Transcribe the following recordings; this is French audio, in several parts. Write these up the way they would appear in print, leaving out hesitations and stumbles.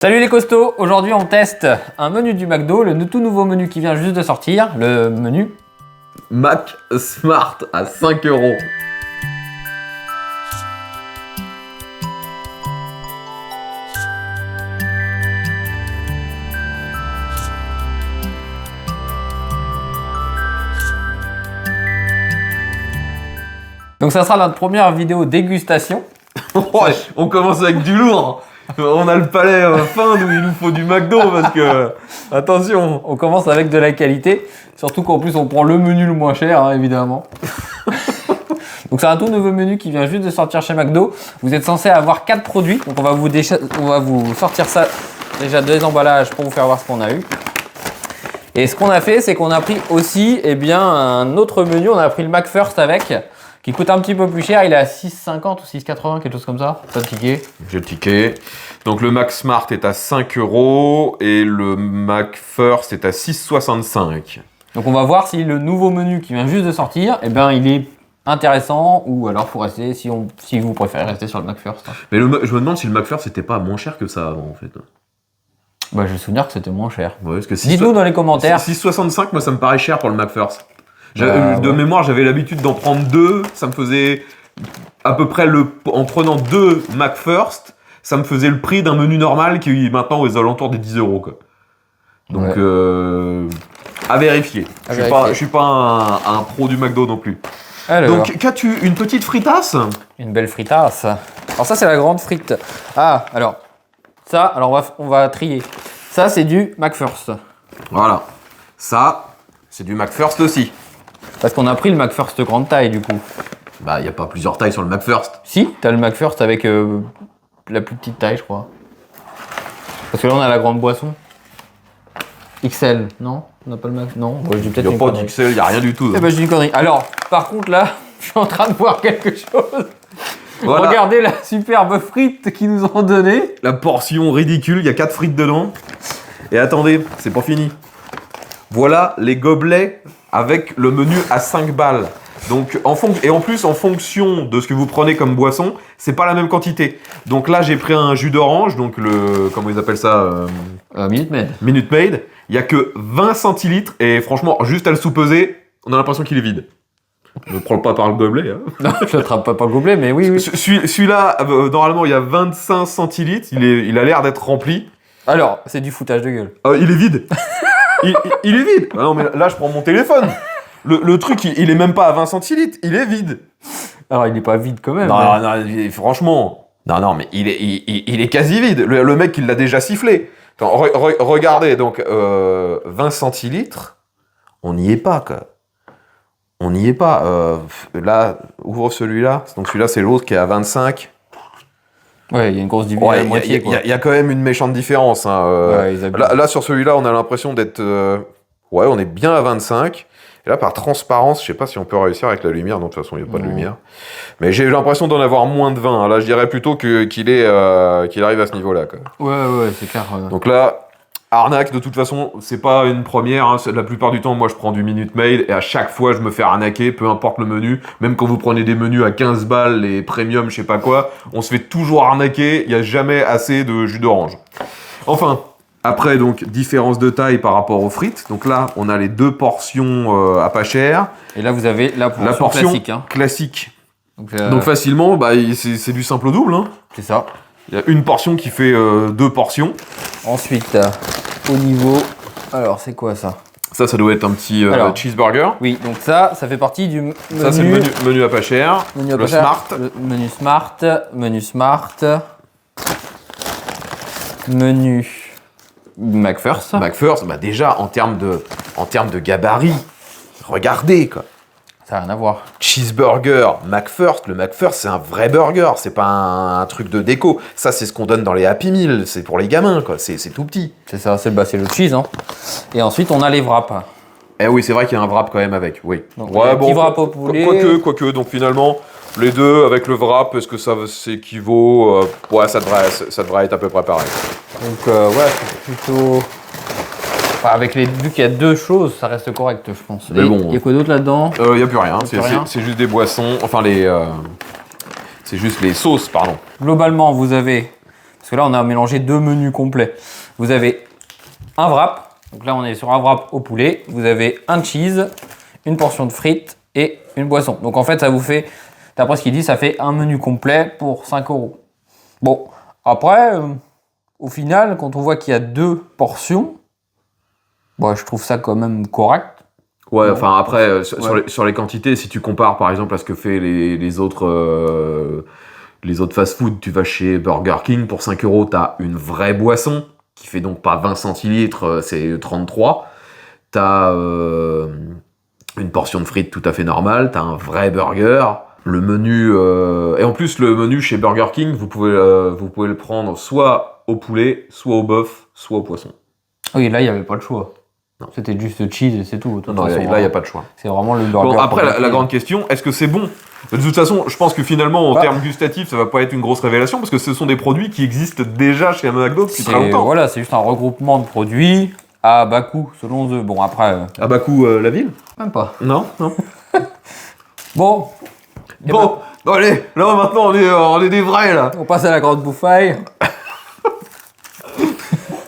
Salut les costauds, aujourd'hui on teste un menu du McDo, le tout nouveau menu qui vient juste de sortir, le menu Mac Smart à 5 €. Donc ça sera notre première vidéo dégustation. On commence avec du lourd. On a le palais fin d'où il nous faut du McDo parce que, attention. On commence avec de la qualité, surtout qu'en plus on prend le menu le moins cher, hein, évidemment. Donc c'est un tout nouveau menu qui vient juste de sortir chez McDo. Vous êtes censé avoir 4 produits, donc on va vous sortir ça, déjà 2 emballages pour vous faire voir ce qu'on a eu. Et ce qu'on a fait, c'est qu'on a pris aussi un autre menu, on a pris le McFirst avec, qui coûte un petit peu plus cher, il est à 6,50 ou 6,80, quelque chose comme ça. T'as le ticket? J'ai le ticket. Donc le Mac Smart est à 5 € et le Mac First est à 6,65 €. Donc on va voir si le nouveau menu qui vient juste de sortir, il est intéressant ou alors faut rester si vous préférez rester sur le Mac First. Mais je me demande si le Mac First c'était pas moins cher que ça avant en fait. Bah j'ai le souvenir que c'était moins cher. Ouais, parce que dites-nous dans les commentaires. 6,65 moi ça me paraît cher pour le Mac First. De mémoire, j'avais l'habitude d'en prendre 2. Ça me faisait à peu près en prenant 2 Mac First, ça me faisait le prix d'un menu normal qui est maintenant aux alentours des 10 € quoi. Donc à vérifier. Je suis pas un pro du McDo non plus. Alors. Donc qu'as-tu, une petite fritasse? Une belle fritasse. Alors ça c'est la grande frite. Ah alors ça, alors on va trier. Ça c'est du McFirst. Voilà. Ça c'est du Mac First aussi. Parce qu'on a pris le McFirst grande taille du coup. Bah, il n'y a pas plusieurs tailles sur le Mac First. Si, t'as le McFirst avec la plus petite taille, je crois. Parce que là, on a la grande boisson. XL, non? On n'a pas le Mac. Non, bon, je dis peut-être. Il n'y a pas d'XL, il n'y a rien du tout. Eh ben, je dis une connerie. Alors, par contre, là, je suis en train de voir quelque chose. Voilà. Regardez la superbe frite qu'ils nous ont donnée. La portion ridicule, il y a 4 frites dedans. Et attendez, c'est pas fini. Voilà les gobelets avec le menu à 5 balles. Donc, en plus, en fonction de ce que vous prenez comme boisson, c'est pas la même quantité. Donc là, j'ai pris un jus d'orange, donc comment ils appellent ça Minute Maid. Minute Maid. Il y a que 20 centilitres et franchement, juste à le sous-peser, on a l'impression qu'il est vide. Je ne prends pas par le gobelet. Hein. Non, je ne attrape pas par le gobelet, mais oui. Celui-là, normalement, il y a 25 centilitres. Il a l'air d'être rempli. Alors, c'est du foutage de gueule. Il est vide. il est vide. Ah non, mais là, je prends mon téléphone. Le truc, il est même pas à 20 centilitres. Il est vide. Alors, il n'est pas vide quand même. Non, franchement. Non, mais il est quasi vide. Le mec, il l'a déjà sifflé. Attends, regardez, donc, 20 centilitres, on n'y est pas, quoi. On n'y est pas. Là, ouvre celui-là. Donc, celui-là, c'est l'autre qui est à 25. Ouais, il y a une grosse division à moitié. Il y a quand même une méchante différence. Hein. Là, sur celui-là, on a l'impression d'être... on est bien à 25. Et là, par transparence, je sais pas si on peut réussir avec la lumière. Non, de toute façon, il n'y a pas de lumière. Mais j'ai eu l'impression d'en avoir moins de 20. Là, je dirais plutôt qu'il arrive à ce niveau-là. Quoi. Ouais, c'est clair. Donc là, arnaque, de toute façon, c'est pas une première. Hein. La plupart du temps, moi, je prends du Minute Maid. Et à chaque fois, je me fais arnaquer, peu importe le menu. Même quand vous prenez des menus à 15 balles, les premium, je sais pas quoi, on se fait toujours arnaquer. Il n'y a jamais assez de jus d'orange. Enfin... Après, donc, différence de taille par rapport aux frites. Donc là, on a les 2 portions à pas cher. Et là, vous avez la portion classique. Hein. Classique. Donc facilement, c'est du simple au double. Hein. C'est ça. Il y a une portion qui fait 2 portions. Ensuite, au niveau... Alors, c'est quoi ça? Ça doit être un petit cheeseburger. Oui, donc ça fait partie du menu... Ça, c'est le menu à pas cher. Smart. Le menu Smart. Menu Smart. Menu... McFirst, déjà, en termes de gabarit, regardez, quoi. Ça n'a rien à voir. Cheeseburger, McFirst, le McFirst, c'est un vrai burger, c'est pas un truc de déco. Ça, c'est ce qu'on donne dans les Happy Meal, c'est pour les gamins, quoi. C'est tout petit. C'est ça, c'est le cheese, hein. Et ensuite, on a les wraps. Eh oui, c'est vrai qu'il y a un wrap quand même avec, oui. Donc, petit wrap au poulet. Quoique, donc finalement... Les deux avec le wrap, est-ce que ça s'équivaut? Ça devrait être à peu près pareil. Donc c'est plutôt... Enfin, vu qu'il y a 2 choses, ça reste correct, je pense. Mais bon, il y a quoi d'autre là-dedans? Il n'y a plus rien. C'est juste des boissons. Enfin, c'est juste les sauces, pardon. Globalement, vous avez Parce que là, on a mélangé 2 menus complets. Vous avez un wrap. Donc là, on est sur un wrap au poulet. Vous avez un cheese, une portion de frites et une boisson. Donc en fait, ça vous fait, d'après ce qu'il dit, ça fait un menu complet pour 5 €. Bon, après, au final, quand on voit qu'il y a 2 portions, bah, je trouve ça quand même correct. Ouais, Ouais. enfin après, Ouais. sur les quantités, si tu compares par exemple à ce que fait les autres fast-food, tu vas chez Burger King, pour 5 €, t'as une vraie boisson, qui fait donc pas 20 centilitres, c'est 33. T'as une portion de frites tout à fait normale, t'as un vrai burger. Le menu... Et en plus, le menu chez Burger King, vous pouvez le prendre soit au poulet, soit au bœuf, soit au poisson. Oui, là, il n'y avait pas le choix. Non. C'était juste cheese et c'est tout. De toute Non, façon, là, il n'y a pas de choix. c'est vraiment le burger. Bon, après, la pour grande question, est-ce que c'est bon? De toute façon, je pense que finalement, en Bah. termes gustatifs, ça va pas être une grosse révélation, parce que ce sont des produits qui existent déjà chez McDo depuis très longtemps. Voilà, c'est juste un regroupement de produits à bas coût, selon eux. Bon, après, À bas coût, la ville? même pas. Non, non. Bon, eh Bon, allez, là maintenant on est des vrais là. on passe à la grande bouffaille.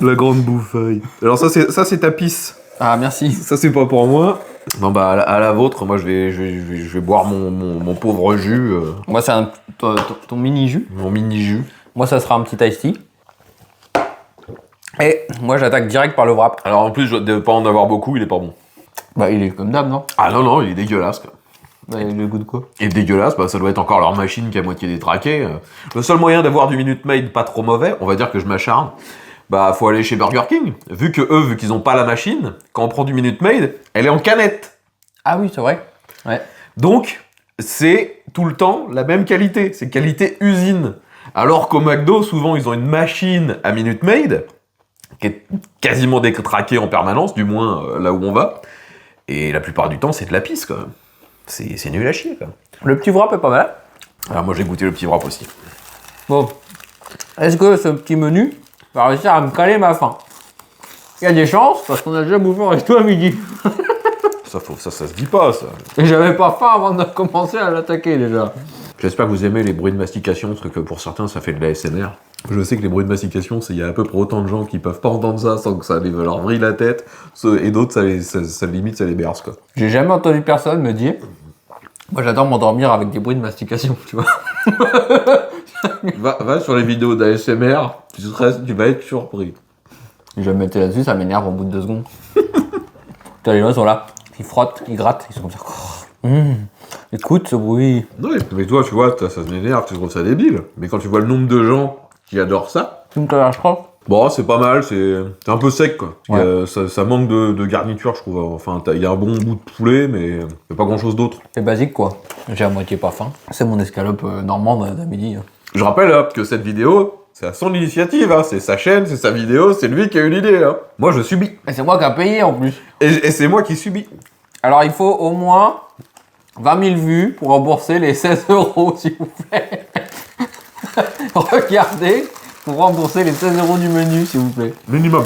La grande bouffaille. Alors ça c'est ta pisse. Ah, merci. Ça c'est pas pour moi. Bon bah à la vôtre, moi je vais boire mon pauvre jus, Moi, c'est ton mini jus. mon mini jus. Moi, ça sera un petit iced tea. Et moi, j'attaque direct par le wrap. Alors en plus de pas en avoir beaucoup, il est pas bon. Bah, il est comme d'hab, non? Ah non, il est dégueulasse quoi. Bah, il a le goût de quoi? Et dégueulasse, bah ça doit être encore leur machine qui est à moitié détraquée. Le seul moyen d'avoir du Minute Maid pas trop mauvais, on va dire que je m'acharne, bah faut aller chez Burger King. Vu qu'ils ont pas la machine, quand on prend du Minute Maid, elle est en canette. Ah oui, c'est vrai. Ouais. Donc, c'est tout le temps la même qualité. C'est qualité usine. Alors qu'au McDo, souvent, ils ont une machine à Minute Maid qui est quasiment détraquée en permanence, du moins là où on va. Et la plupart du temps, c'est de la pisse, quand même. C'est nul à chier, quoi. Le petit wrap est pas mal. Alors moi, j'ai goûté le petit wrap aussi. Bon. Est-ce que ce petit menu va réussir à me caler ma faim? Il y a des chances, parce qu'on a déjà bouffé un resto à midi. Ça se dit pas, ça. Et j'avais pas faim avant de commencer à l'attaquer déjà. J'espère que vous aimez les bruits de mastication, parce que pour certains, ça fait de la l'ASMR. Je sais que les bruits de mastication, il y a à peu près autant de gens qui peuvent pas entendre ça sans que ça leur vrille la tête, et d'autres, ça limite, ça les berce, quoi. J'ai jamais entendu personne me dire. Moi, j'adore m'endormir avec des bruits de mastication, tu vois. Va sur les vidéos d'ASMR, tu vas être surpris. Je vais me mettre là-dessus, ça m'énerve au bout de 2 secondes. Putain, les gens sont là, ils frottent, ils grattent, ils sont comme ça. Écoute ce bruit. Non, mais toi, tu vois, ça m'énerve, tu trouves ça débile. Mais quand tu vois le nombre de gens qui adorent ça, Tu me lâches pas? bon, c'est pas mal, c'est un peu sec, quoi. Ouais. Ça manque de garniture, je trouve. Enfin, il y a un bon bout de poulet, mais il n'y a pas grand-chose d'autre. C'est basique, quoi. J'ai à moitié pas faim. C'est mon escalope normande d'à midi. Je rappelle que cette vidéo, c'est à son initiative, hein. C'est sa chaîne, c'est sa vidéo, c'est lui qui a eu l'idée. Hein. Moi, je subis. Et c'est moi qui a payé en plus. Et c'est moi qui subis. Alors, il faut au moins 20 000 vues pour rembourser les 16 €, s'il vous plaît. Regardez pour rembourser les 16 € du menu, s'il vous plaît. Minimum.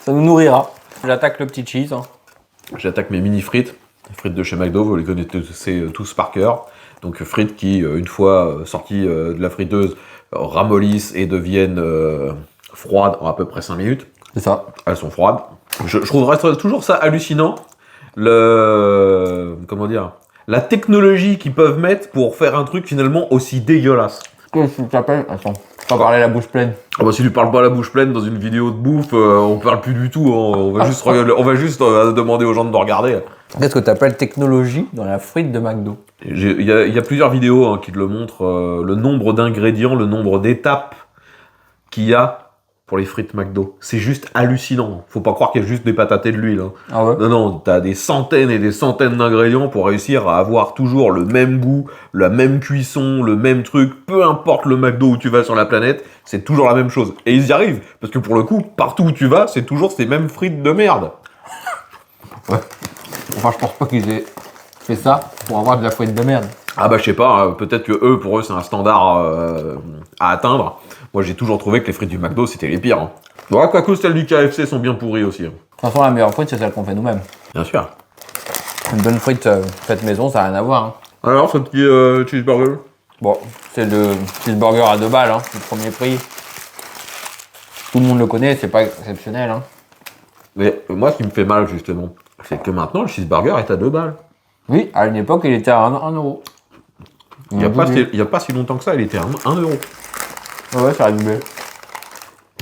Ça nous nourrira. J'attaque le petit cheese. Hein. J'attaque mes mini frites. Les frites de chez McDo, vous les connaissez tous par cœur. Donc frites qui, une fois sorties de la friteuse, ramollissent et deviennent froides en à peu près 5 minutes. C'est ça. Elles sont froides. Je trouverais toujours ça hallucinant. Comment dire, la technologie qu'ils peuvent mettre pour faire un truc finalement aussi dégueulasse. Qu'est-ce que tu t'appelles? Attends, je vais parler la bouche pleine. Ah bah, si tu parles pas la bouche pleine dans une vidéo de bouffe, on parle plus du tout. Hein. On va juste demander aux gens de regarder. Qu'est-ce que tu appelles technologie dans la frite de McDo? Il y a plusieurs vidéos hein, qui te le montrent, le nombre d'ingrédients, le nombre d'étapes qu'il y a pour les frites McDo. C'est juste hallucinant. Faut pas croire qu'il y a juste des patates et de l'huile. Hein. Ah ouais? Non, t'as des centaines et des centaines d'ingrédients pour réussir à avoir toujours le même goût, la même cuisson, le même truc. Peu importe le McDo où tu vas sur la planète, c'est toujours la même chose. Et ils y arrivent. Parce que pour le coup, partout où tu vas, c'est toujours ces mêmes frites de merde. Ouais. Enfin, je pense pas qu'ils aient fait ça pour avoir de la frite de merde. Ah bah je sais pas, hein, peut-être que pour eux c'est un standard à atteindre. Moi j'ai toujours trouvé que les frites du McDo c'était les pires. Hein. Bon, quoique celles du KFC sont bien pourries aussi. Hein. De toute façon, la meilleure frite, c'est celle qu'on fait nous-mêmes. Bien sûr. Une bonne frite faite maison, ça n'a rien à voir. Hein. Alors ce petit cheeseburger? Bon, c'est le cheeseburger à 2 balles, hein, c'est le premier prix. Tout le monde le connaît, c'est pas exceptionnel. Hein. Mais moi, ce qui me fait mal, justement, c'est que maintenant, le cheeseburger est à 2 balles. Oui, à une époque, il était à 1 euro. Il n'y a pas si longtemps que ça, il était à 1 euro. Ouais, ça a doublé.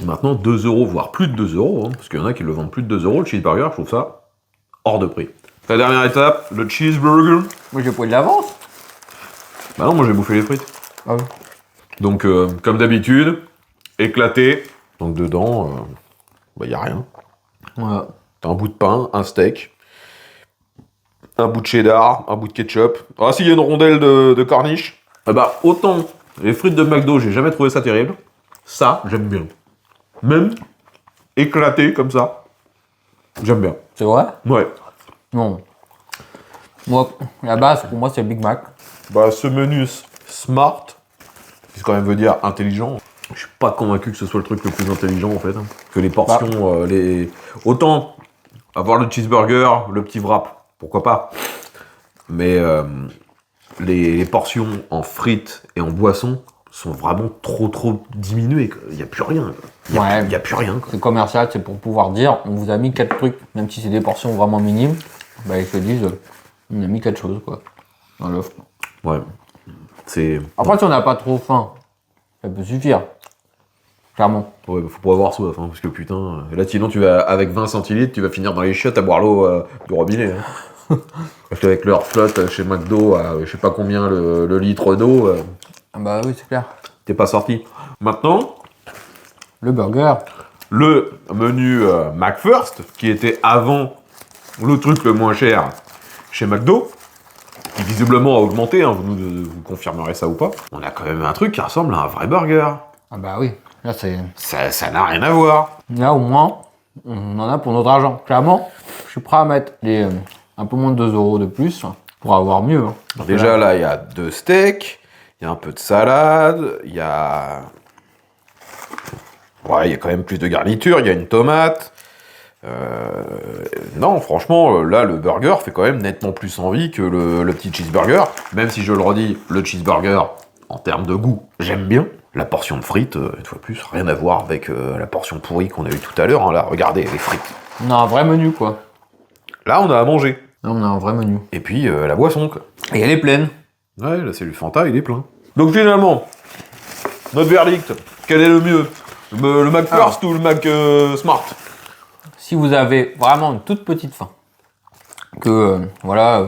Maintenant, 2 euros, voire plus de 2 euros, hein, parce qu'il y en a qui le vendent plus de 2 euros, le cheeseburger, je trouve ça hors de prix. La dernière étape, le cheeseburger. Moi, j'ai pris de l'avance. Bah non, moi j'ai bouffé les frites. Ah oui. Donc, comme d'habitude, éclaté. Donc, dedans, bah, y a rien. Voilà. T'as un bout de pain, un steak, un bout de cheddar, un bout de ketchup. Ah, si, il y a une rondelle de corniche. Ah bah, autant les frites de McDo, j'ai jamais trouvé ça terrible. Ça, j'aime bien. Même éclaté comme ça, j'aime bien. C'est vrai? Ouais. Non. Moi, la base, pour moi, c'est le Big Mac. Bah, ce menu smart, qui quand même veut dire intelligent, je suis pas convaincu que ce soit le truc le plus intelligent en fait. Hein. Que les portions, autant avoir le cheeseburger, le petit wrap, pourquoi pas. Mais les portions en frites et en boissons sont vraiment trop diminuées. Il n'y a plus rien. Il n'y a plus rien. Quoi. C'est commercial, c'est pour pouvoir dire, on vous a mis 4 trucs, même si c'est des portions vraiment minimes, bah ils te disent, on a mis 4 choses, quoi, dans l'offre. Ouais. C'est... Après, si on n'a pas trop faim, ça peut suffire. Clairement. Ouais, bah, faut pas avoir soif, hein, parce que putain... Là, sinon, tu vas, avec 20 centilitres, tu vas finir dans les chiottes à boire l'eau du robinet. Hein. Parce qu'avec leur flotte chez McDo, à je sais pas combien le litre d'eau, Ah bah oui, c'est clair. t'es pas sorti. Maintenant, Le burger. le menu McFirst, qui était avant le truc le moins cher chez McDo, qui visiblement a augmenté, hein, vous confirmerez ça ou pas, on a quand même un truc qui ressemble à un vrai burger. Ah bah oui, là c'est... Ça n'a rien à voir. Là au moins, on en a pour notre argent. Clairement, je suis prêt à mettre les un peu moins de 2 euros de plus pour avoir mieux. Hein. Déjà là, il y a 2 steaks, il y a un peu de salade, il y a... Ouais, il y a quand même plus de garniture, il y a une tomate. Non, franchement, là, le burger fait quand même nettement plus envie que le petit cheeseburger. Même si je le redis, le cheeseburger, en termes de goût, j'aime bien. La portion de frites, une fois de plus, rien à voir avec la portion pourrie qu'on a eue tout à l'heure. Hein. Là, regardez, les frites. On a un vrai menu quoi. Là, on a à manger. Là on a un vrai menu. Et puis, la boisson, quoi. Et elle est pleine. Ouais, là, c'est le Fanta, il est plein. Donc, finalement, notre verdict, quel est le mieux? Le McFirst ou le Mac Smart? Si vous avez vraiment une toute petite faim, que voilà,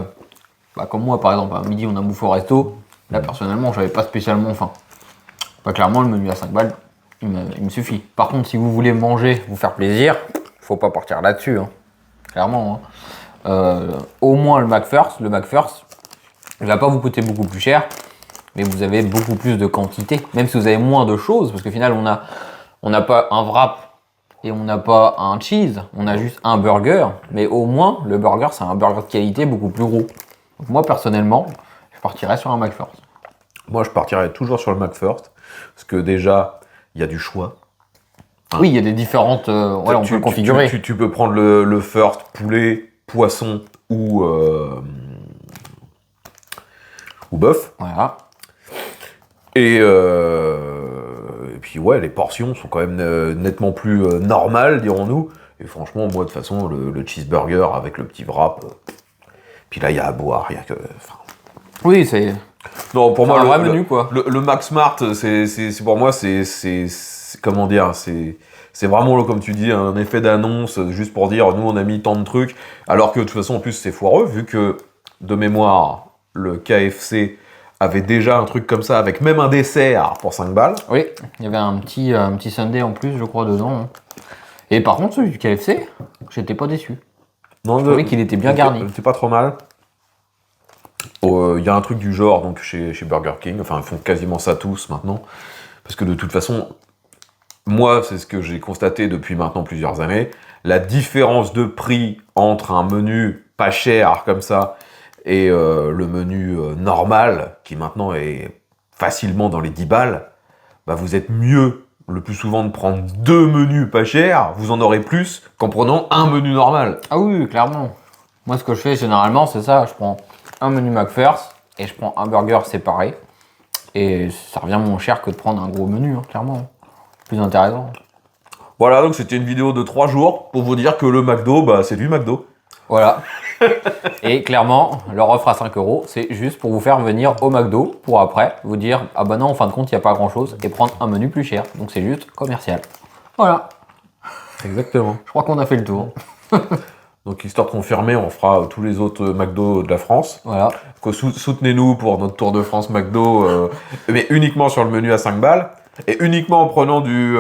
bah, comme moi par exemple, à midi on a bouffé au resto, là personnellement j'avais pas spécialement faim. Pas clairement le menu à 5 balles, il me suffit. Par contre si vous voulez manger, vous faire plaisir, faut pas partir là-dessus, hein. Clairement. Hein. Au moins le McFirst, il va pas vous coûter beaucoup plus cher, mais vous avez beaucoup plus de quantité, même si vous avez moins de choses, parce qu'au final on n'a pas un wrap et on n'a pas un cheese, on a juste un burger, mais au moins le burger c'est un burger de qualité beaucoup plus gros. Donc moi personnellement, je partirais sur un McFirst. Moi, je partirais toujours sur le McFirst, parce que déjà, il y a du choix. Hein. Oui, il y a des différentes... on peut le configurer. Tu peux prendre le first poulet, poisson ou bœuf. Voilà. Et puis ouais, les portions sont quand même nettement plus normales, dirons-nous. Et franchement, moi, de toute façon, le cheeseburger avec le petit wrap, puis là, il y a à boire, il y a que... Oui, c'est... Non, pour moi, un vrai menu, quoi. Le Mac Smart, c'est pour moi, c'est comment dire, c'est vraiment, comme tu dis, un effet d'annonce, juste pour dire, nous, on a mis tant de trucs, alors que, de toute façon, en plus, c'est foireux, vu que, de mémoire, le KFC avait déjà un truc comme ça, avec même un dessert pour 5 balles. Oui, il y avait un petit sundae en plus, je crois, dedans. Hein. Et par contre, celui du KFC, j'étais pas déçu. Non, je trouvais qu'il était bien garni. C'était pas trop mal. Il y a un truc du genre donc chez Burger King, enfin ils font quasiment ça tous maintenant, parce que de toute façon, moi c'est ce que j'ai constaté depuis maintenant plusieurs années, la différence de prix entre un menu pas cher comme ça et le menu normal, qui maintenant est facilement dans les 10 balles, bah vous êtes mieux le plus souvent de prendre 2 menus pas chers, vous en aurez plus qu'en prenant un menu normal. Ah oui, clairement. Moi ce que je fais généralement c'est ça, je prends un menu McFirst et je prends un burger séparé et ça revient moins cher que de prendre un gros menu, hein, clairement. Plus intéressant. Voilà, donc c'était une vidéo de 3 jours pour vous dire que le McDo, bah, c'est du McDo. Voilà. Et clairement, leur offre à 5 €, c'est juste pour vous faire venir au McDo pour après vous dire ah bah non, en fin de compte, il n'y a pas grand chose et prendre un menu plus cher. Donc c'est juste commercial. Voilà. Exactement. Je crois qu'on a fait le tour. Donc histoire de confirmer, on fera tous les autres McDo de la France. Voilà. Soutenez-nous pour notre Tour de France McDo, mais uniquement sur le menu à 5 balles. Et uniquement en prenant du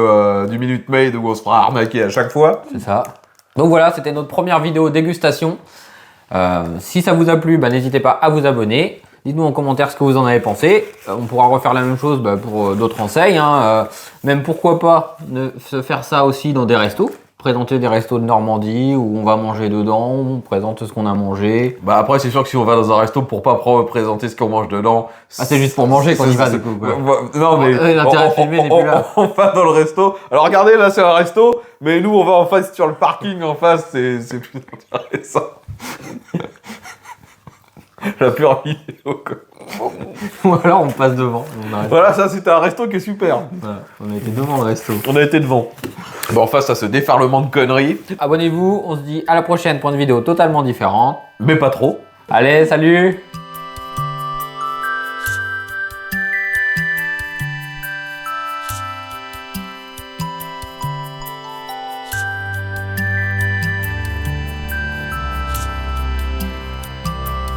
Minute Maid où on se fera arnaquer à chaque fois. C'est ça. Donc voilà, c'était notre première vidéo dégustation. Si ça vous a plu, bah, n'hésitez pas à vous abonner. Dites-nous en commentaire ce que vous en avez pensé. On pourra refaire la même chose pour d'autres enseignes. Même pourquoi pas se faire ça aussi dans des restos. Présenter des restos de Normandie où on va manger dedans, on présente ce qu'on a mangé. Bah après c'est sûr que si on va dans un resto pour pas présenter ce qu'on mange dedans. Ah c'est juste pour manger qu'on y va du coup. Non mais l'intérêt de filmer n'est plus là. On va dans le resto. Alors regardez là c'est un resto, mais nous on va en face sur le parking en face, c'est plus intéressant. La pure vidéo quoi. Ou alors on passe devant. Voilà, ça c'était un resto qui est super. Voilà, on a été devant le resto. On a été devant. Bon, face à ce déferlement de conneries. Abonnez-vous, on se dit à la prochaine pour une vidéo totalement différente. Mais pas trop. Allez, salut!